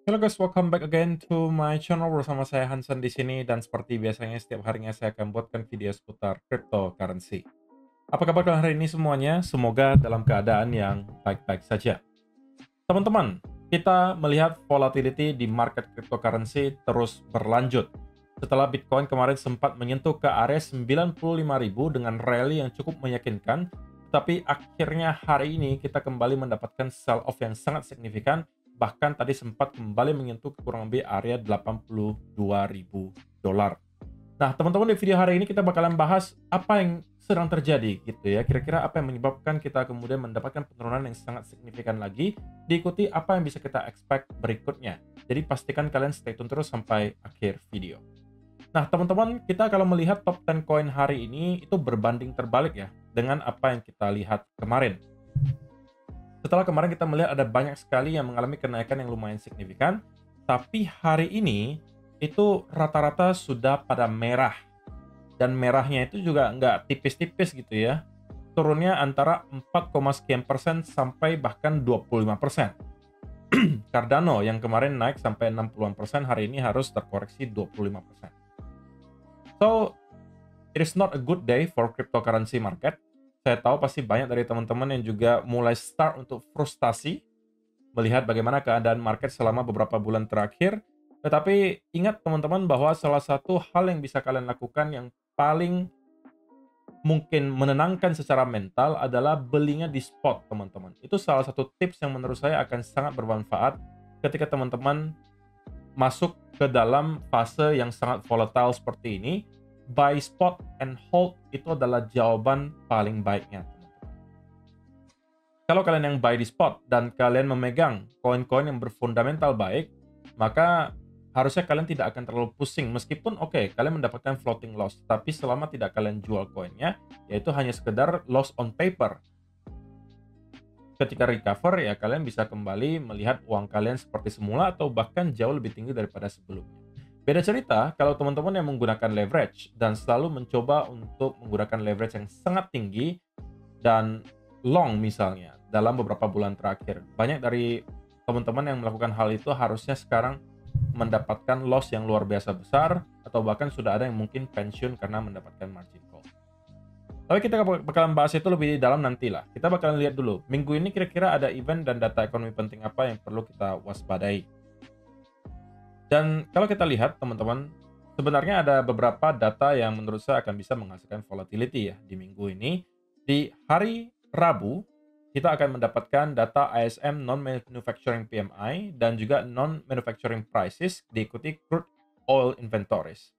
Hello guys, welcome back again to my channel bersama saya Hansen di sini dan seperti biasanya setiap harinya saya akan buatkan video seputar cryptocurrency. Apa kabar kalian hari ini semuanya? Semoga dalam keadaan yang baik-baik saja. Teman-teman, kita melihat volatility di market cryptocurrency terus berlanjut. Setelah Bitcoin kemarin sempat menyentuh ke area 95.000 dengan rally yang cukup meyakinkan, tetapi akhirnya hari ini kita kembali mendapatkan sell off yang sangat signifikan, bahkan tadi sempat kembali menyentuh kurang lebih area 82.000 dolar. Nah, teman-teman, di video hari ini kita bakalan bahas apa yang sedang terjadi gitu ya. Kira-kira apa yang menyebabkan kita kemudian mendapatkan penurunan yang sangat signifikan lagi, diikuti apa yang bisa kita expect berikutnya. Jadi pastikan kalian stay tune terus sampai akhir video. Nah, teman-teman, kita kalau melihat top 10 koin hari ini itu berbanding terbalik ya dengan apa yang kita lihat kemarin. Setelah kemarin kita melihat ada banyak sekali yang mengalami kenaikan yang lumayan signifikan, tapi hari ini itu rata-rata sudah pada merah. Dan merahnya itu juga nggak tipis-tipis gitu ya. Turunnya antara 4, sekian persen sampai bahkan 25%. Cardano yang kemarin naik sampai 60-an persen, hari ini harus terkoreksi 25%. So, it is not a good day for cryptocurrency market. Saya tahu pasti banyak dari teman-teman yang juga mulai start untuk frustasi melihat bagaimana keadaan market selama beberapa bulan terakhir. Tetapi ingat teman-teman bahwa salah satu hal yang bisa kalian lakukan yang paling mungkin menenangkan secara mental adalah belinya di spot, teman-teman. Itu salah satu tips yang menurut saya akan sangat bermanfaat ketika teman-teman masuk ke dalam fase yang sangat volatile seperti ini. Buy spot and hold itu adalah jawaban paling baiknya. Kalau kalian yang buy di spot dan kalian memegang koin-koin yang berfundamental baik, maka harusnya kalian tidak akan terlalu pusing. Meskipun oke, kalian mendapatkan floating loss, tapi selama tidak kalian jual koinnya, yaitu hanya sekedar loss on paper. Ketika recover, ya kalian bisa kembali melihat uang kalian seperti semula atau bahkan jauh lebih tinggi daripada sebelumnya. Beda cerita kalau teman-teman yang menggunakan leverage dan selalu mencoba untuk menggunakan leverage yang sangat tinggi dan long misalnya dalam beberapa bulan terakhir. Banyak dari teman-teman yang melakukan hal itu harusnya sekarang mendapatkan loss yang luar biasa besar atau bahkan sudah ada yang mungkin pensiun karena mendapatkan margin call. Tapi kita bakalan bahas itu lebih dalam nantilah. Kita bakalan lihat dulu, minggu ini kira-kira ada event dan data ekonomi penting apa yang perlu kita waspadai. Dan kalau kita lihat teman-teman, sebenarnya ada beberapa data yang menurut saya akan bisa menghasilkan volatility ya di minggu ini. Di hari Rabu, kita akan mendapatkan data ISM Non-Manufacturing PMI dan juga Non-Manufacturing Prices diikuti Crude Oil Inventories.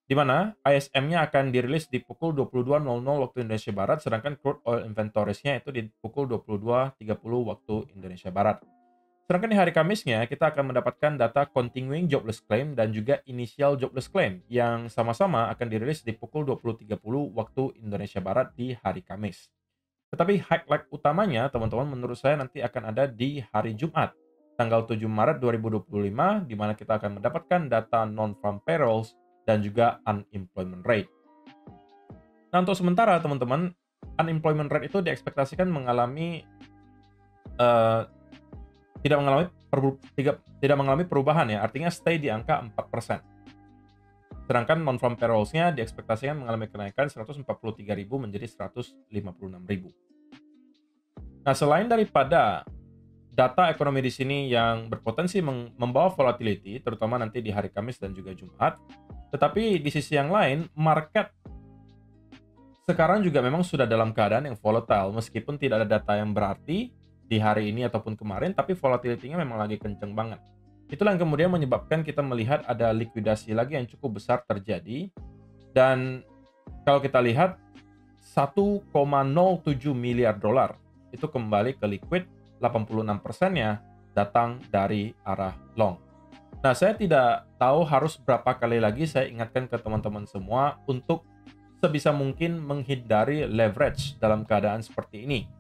Di mana ISM-nya akan dirilis di pukul 22.00 waktu Indonesia Barat, sedangkan Crude Oil Inventories-nya itu di pukul 22.30 waktu Indonesia Barat. Sedangkan di hari Kamisnya, kita akan mendapatkan data Continuing Jobless Claim dan juga Initial Jobless Claim yang sama-sama akan dirilis di pukul 20.30 waktu Indonesia Barat di hari Kamis. Tetapi highlight utamanya, teman-teman, menurut saya nanti akan ada di hari Jumat, tanggal 7 Maret 2025, di mana kita akan mendapatkan data non-farm payrolls dan juga unemployment rate. Nah, untuk sementara, teman-teman, unemployment rate itu diekspektasikan mengalami eh, tidak mengalami perubahan ya, artinya stay di angka 4%. Sedangkan non-farm payrolls-nya diekspektasikan mengalami kenaikan 143.000 menjadi 156.000. Nah, selain daripada data ekonomi di sini yang berpotensi membawa volatility, terutama nanti di hari Kamis dan juga Jumat, tetapi di sisi yang lain, market sekarang juga memang sudah dalam keadaan yang volatile, meskipun tidak ada data yang berarti di hari ini ataupun kemarin, tapi volatility-nya memang lagi kenceng banget. Itulah yang kemudian menyebabkan kita melihat ada likuidasi lagi yang cukup besar terjadi. Dan kalau kita lihat 1,07 miliar dolar itu kembali ke liquid, 86%-nya datang dari arah long. Nah, saya tidak tahu harus berapa kali lagi saya ingatkan ke teman-teman semua untuk sebisa mungkin menghindari leverage dalam keadaan seperti ini.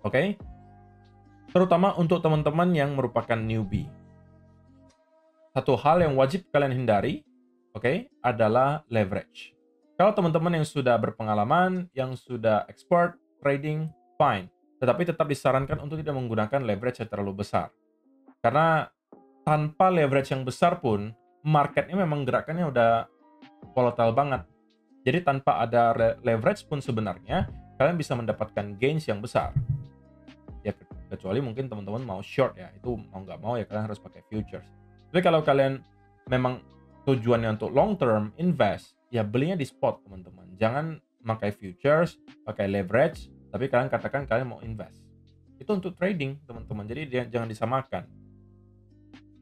Oke? Terutama untuk teman-teman yang merupakan newbie. Satu hal yang wajib kalian hindari, oke, adalah leverage. Kalau teman-teman yang sudah berpengalaman, yang sudah expert trading, fine. Tetapi tetap disarankan untuk tidak menggunakan leverage yang terlalu besar. Karena tanpa leverage yang besar pun, marketnya memang gerakannya udah volatile banget. Jadi tanpa ada leverage pun sebenarnya, kalian bisa mendapatkan gains yang besar. Ya, kecuali mungkin teman-teman mau short ya, itu mau nggak mau ya kalian harus pakai futures. Tapi kalau kalian memang tujuannya untuk long term invest, ya belinya di spot teman-teman. Jangan pakai futures, pakai leverage, tapi kalian katakan kalian mau invest. Itu untuk trading teman-teman, jadi jangan disamakan.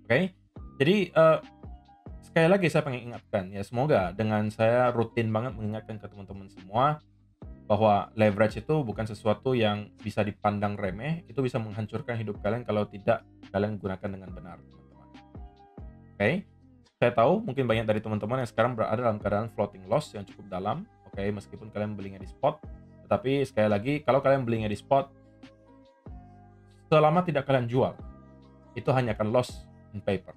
Oke? Jadi sekali lagi saya pengen ingatkan ya, semoga dengan saya rutin banget mengingatkan ke teman-teman semua bahwa leverage itu bukan sesuatu yang bisa dipandang remeh, itu bisa menghancurkan hidup kalian kalau tidak kalian gunakan dengan benar, teman-teman. Oke? Saya tahu mungkin banyak dari teman-teman yang sekarang berada dalam keadaan floating loss yang cukup dalam, oke, meskipun kalian belinya di spot, tetapi sekali lagi kalau kalian belinya di spot, selama tidak kalian jual, itu hanya akan loss in paper.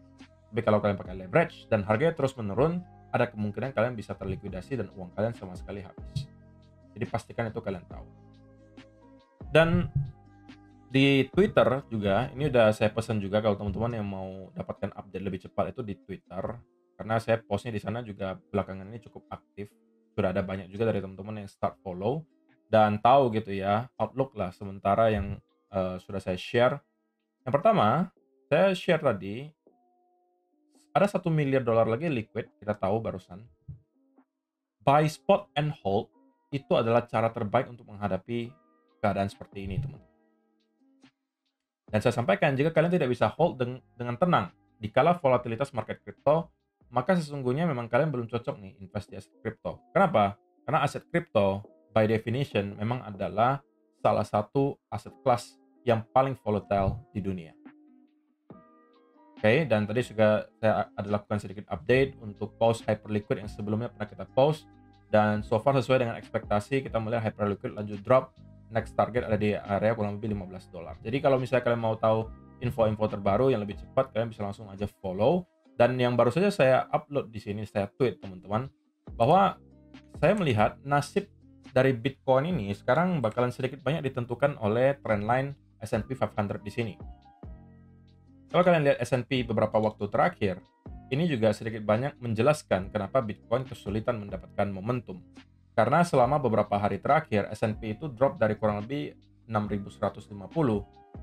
Tapi kalau kalian pakai leverage dan harganya terus menurun, ada kemungkinan kalian bisa terlikuidasi dan uang kalian sama sekali habis. Jadi pastikan itu kalian tahu. Dan di Twitter juga, ini udah saya pesan juga kalau teman-teman yang mau dapatkan update lebih cepat itu di Twitter. Karena saya postnya di sana juga belakangan ini cukup aktif. Sudah ada banyak juga dari teman-teman yang start follow dan tahu gitu ya, outlook lah sementara yang sudah saya share. Yang pertama, saya share tadi ada $1 miliar lagi liquid, kita tahu barusan. Buy spot and hold itu adalah cara terbaik untuk menghadapi keadaan seperti ini, teman-teman. Dan saya sampaikan, jika kalian tidak bisa hold dengan tenang di kala volatilitas market kripto, maka sesungguhnya memang kalian belum cocok nih invest di aset kripto. Kenapa? Karena aset kripto by definition memang adalah salah satu aset kelas yang paling volatile di dunia. Oke, dan tadi juga saya ada lakukan sedikit update untuk post hyperliquid yang sebelumnya pernah kita post, dan so far sesuai dengan ekspektasi kita melihat hyperliquid lanjut drop, next target ada di area kurang lebih $15. Jadi kalau misalnya kalian mau tahu info-info terbaru yang lebih cepat, kalian bisa langsung aja follow. Dan yang baru saja saya upload di sini, saya tweet teman-teman, bahwa saya melihat nasib dari Bitcoin ini sekarang bakalan sedikit banyak ditentukan oleh trendline S&P 500 di sini. Kalau kalian lihat S&P beberapa waktu terakhir, ini juga sedikit banyak menjelaskan kenapa Bitcoin kesulitan mendapatkan momentum. Karena selama beberapa hari terakhir, S&P itu drop dari kurang lebih 6.150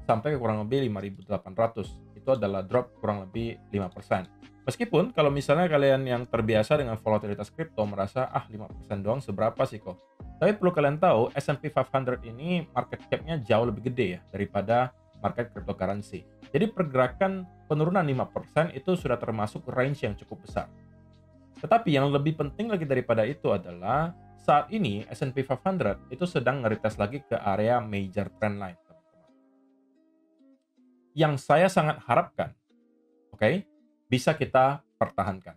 sampai ke kurang lebih 5.800. Itu adalah drop kurang lebih 5%. Meskipun kalau misalnya kalian yang terbiasa dengan volatilitas kripto merasa 5% doang seberapa sih kok. Tapi perlu kalian tahu, S&P 500 ini market cap-nya jauh lebih gede ya daripada market cryptocurrency. Jadi pergerakan penurunan 5% itu sudah termasuk range yang cukup besar. Tetapi yang lebih penting lagi daripada itu adalah saat ini S&P 500 itu sedang nge-retest lagi ke area major trendline, teman-teman. Yang saya sangat harapkan, oke, bisa kita pertahankan.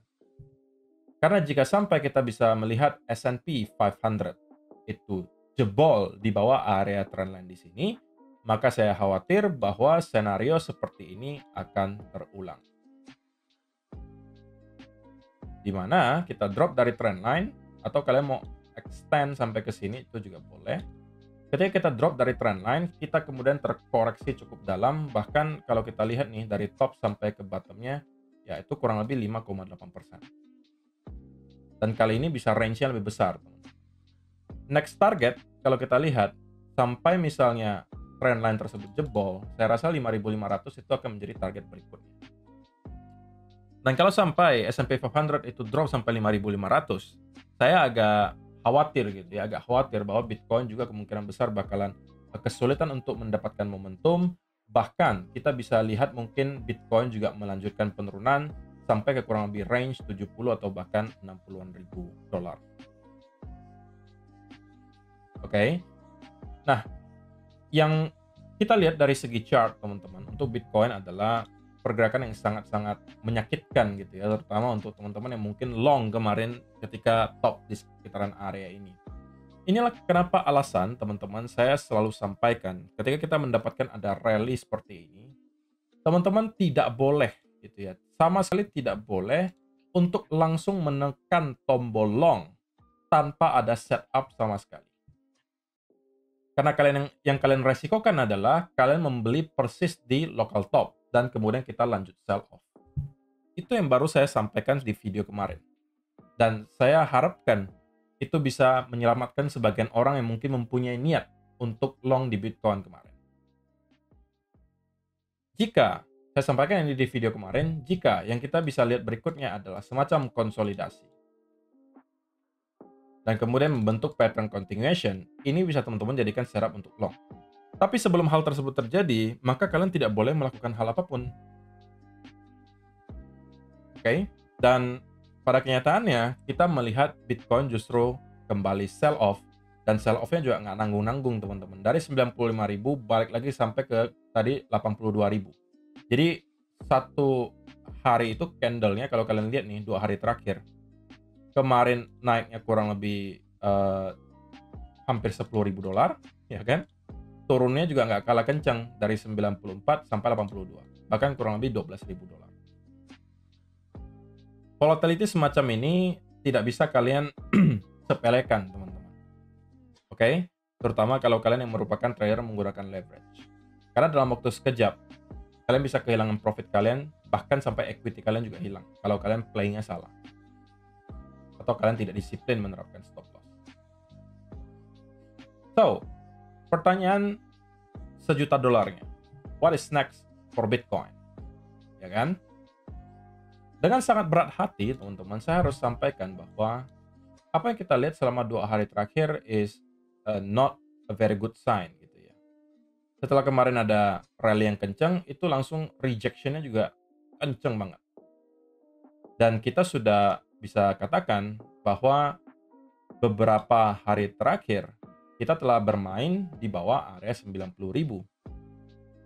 Karena jika sampai kita bisa melihat S&P 500 itu jebol di bawah area trendline di sini, maka saya khawatir bahwa senario seperti ini akan terulang. Di mana kita drop dari trendline, atau kalian mau extend sampai ke sini itu juga boleh. Ketika kita drop dari trendline, kita kemudian terkoreksi cukup dalam, bahkan kalau kita lihat nih dari top sampai ke bottomnya, ya itu kurang lebih 5,8%. Dan kali ini bisa range-nya lebih besar. Next target, kalau kita lihat, sampai misalnya trendline tersebut jebol, saya rasa 5.500 itu akan menjadi target berikutnya. Dan kalau sampai S&P 500 itu drop sampai 5.500, saya agak khawatir gitu ya, agak khawatir bahwa Bitcoin juga kemungkinan besar bakalan kesulitan untuk mendapatkan momentum. Bahkan kita bisa lihat mungkin Bitcoin juga melanjutkan penurunan sampai ke kurang lebih range 70 atau bahkan 60-an ribu dolar. Oke. Nah, yang kita lihat dari segi chart teman-teman untuk Bitcoin adalah pergerakan yang sangat-sangat menyakitkan gitu ya, terutama untuk teman-teman yang mungkin long kemarin ketika top di sekitaran area ini. Inilah kenapa alasan teman-teman saya selalu sampaikan ketika kita mendapatkan ada rally seperti ini, teman-teman tidak boleh gitu ya, sama sekali tidak boleh untuk langsung menekan tombol long tanpa ada setup sama sekali. Karena yang kalian resikokan adalah kalian membeli persis di local top dan kemudian kita lanjut sell off. Itu yang baru saya sampaikan di video kemarin. Dan saya harapkan itu bisa menyelamatkan sebagian orang yang mungkin mempunyai niat untuk long di Bitcoin kemarin. Jika saya sampaikan ini di video kemarin, jika yang kita bisa lihat berikutnya adalah semacam konsolidasi dan kemudian membentuk pattern continuation, ini bisa teman-teman jadikan setup untuk long. Tapi sebelum hal tersebut terjadi, maka kalian tidak boleh melakukan hal apapun. Oke? Dan pada kenyataannya, kita melihat Bitcoin justru kembali sell off, dan sell off-nya juga nggak nanggung-nanggung, teman-teman. Dari 95.000 balik lagi sampai ke tadi 82.000. Jadi satu hari itu candle-nya kalau kalian lihat nih 2 hari terakhir, kemarin naiknya kurang lebih hampir $10.000, ya kan? Turunnya juga nggak kalah kencang dari 94 sampai 82, bahkan kurang lebih $12.000. Volatility semacam ini tidak bisa kalian sepelekan, teman-teman. Oke? Terutama kalau kalian yang merupakan trader menggunakan leverage. Karena dalam waktu sekejap, kalian bisa kehilangan profit kalian, bahkan sampai equity kalian juga hilang kalau kalian playing-nya salah. Atau kalian tidak disiplin menerapkan stop loss. So, pertanyaan $1 juta. What is next for Bitcoin? Ya kan? Dengan sangat berat hati, teman-teman, saya harus sampaikan bahwa apa yang kita lihat selama 2 hari terakhir is not a very good sign gitu ya. Setelah kemarin ada rally yang kencang, itu langsung rejection-nya juga kencang banget. Dan kita sudah bisa katakan bahwa beberapa hari terakhir kita telah bermain di bawah area 90.000.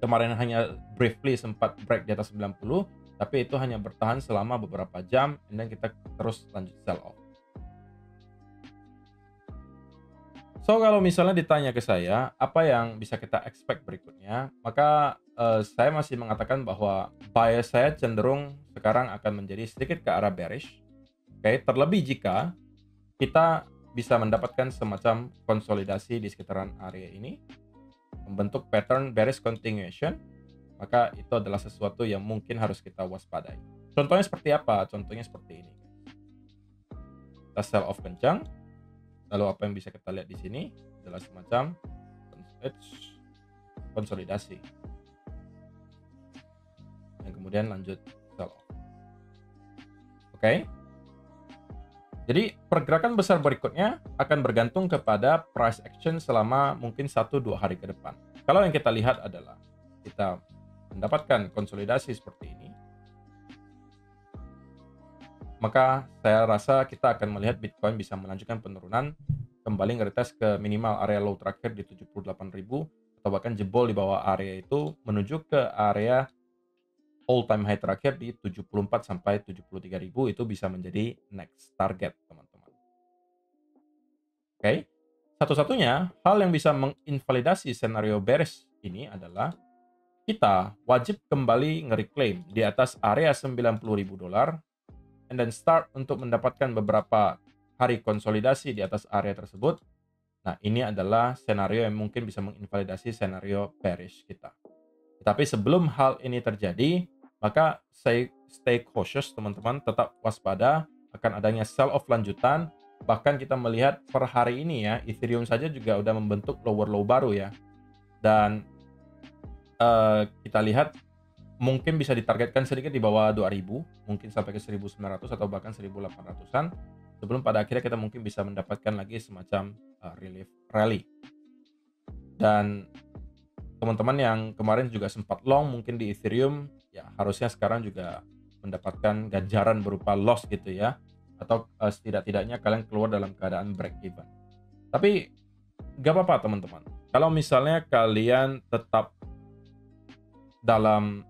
Kemarin hanya briefly sempat break di atas 90, tapi itu hanya bertahan selama beberapa jam, dan kita terus lanjut sell off. So, kalau misalnya ditanya ke saya, apa yang bisa kita expect berikutnya, maka saya masih mengatakan bahwa bias saya cenderung sekarang akan menjadi sedikit ke arah bearish. Oke, terlebih jika kita bisa mendapatkan semacam konsolidasi di sekitaran area ini, membentuk pattern bearish continuation, maka itu adalah sesuatu yang mungkin harus kita waspadai. Contohnya seperti apa? Contohnya seperti ini. Kita sell off kencang, lalu apa yang bisa kita lihat di sini adalah semacam konsolidasi. Dan kemudian lanjut sell off. Oke? Jadi pergerakan besar berikutnya akan bergantung kepada price action selama mungkin 1-2 hari ke depan. Kalau yang kita lihat adalah kita mendapatkan konsolidasi seperti ini, maka saya rasa kita akan melihat Bitcoin bisa melanjutkan penurunan, kembali ngeretest ke minimal area low terakhir di 78.000, atau bahkan jebol di bawah area itu menuju ke area all time high terakhir di 74 sampai 73.000. Itu bisa menjadi next target, teman-teman. Oke. Satu-satunya hal yang bisa menginvalidasi senario bearish ini adalah kita wajib kembali nge-reclaim di atas area $90.000 and then start untuk mendapatkan beberapa hari konsolidasi di atas area tersebut. Nah, ini adalah senario yang mungkin bisa menginvalidasi senario bearish kita. Tapi sebelum hal ini terjadi, maka stay cautious, teman-teman, tetap waspada akan adanya sell off lanjutan. Bahkan kita melihat per hari ini ya, Ethereum saja juga udah membentuk lower low baru ya. Dan kita lihat mungkin bisa ditargetkan sedikit di bawah 2000, mungkin sampai ke 1900 atau bahkan 1800-an, sebelum pada akhirnya kita mungkin bisa mendapatkan lagi semacam relief rally. Dan teman-teman yang kemarin juga sempat long mungkin di Ethereum, ya harusnya sekarang juga mendapatkan ganjaran berupa loss gitu ya, atau setidak-tidaknya kalian keluar dalam keadaan break even. Tapi gak apa-apa, teman-teman, kalau misalnya kalian tetap dalam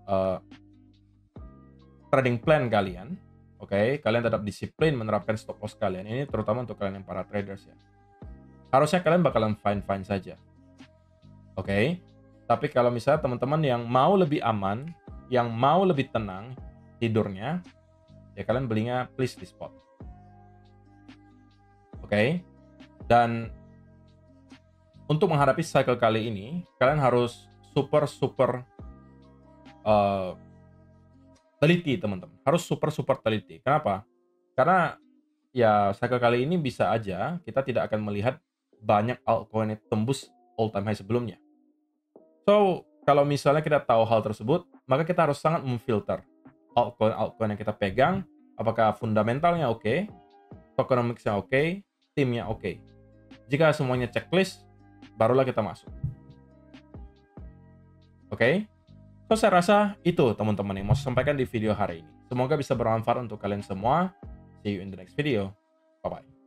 trading plan kalian, oke, kalian tetap disiplin menerapkan stop loss kalian, ini terutama untuk kalian yang para traders ya, harusnya kalian bakalan fine-fine saja. Oke. Tapi kalau misalnya teman-teman yang mau lebih aman, yang mau lebih tenang tidurnya, ya kalian belinya please di spot. Oke. Dan untuk menghadapi cycle kali ini, kalian harus super teliti teman-teman, harus super teliti. Kenapa? Karena ya cycle kali ini bisa aja kita tidak akan melihat banyak altcoin yang tembus all time high sebelumnya. So, kalau misalnya kita tahu hal tersebut, maka kita harus sangat memfilter altcoin yang kita pegang, apakah fundamentalnya oke, tokenomicsnya oke, timnya oke. Jika semuanya checklist, barulah kita masuk. Oke? So, saya rasa itu teman-teman yang mau saya sampaikan di video hari ini. Semoga bisa bermanfaat untuk kalian semua. See you in the next video. Bye-bye.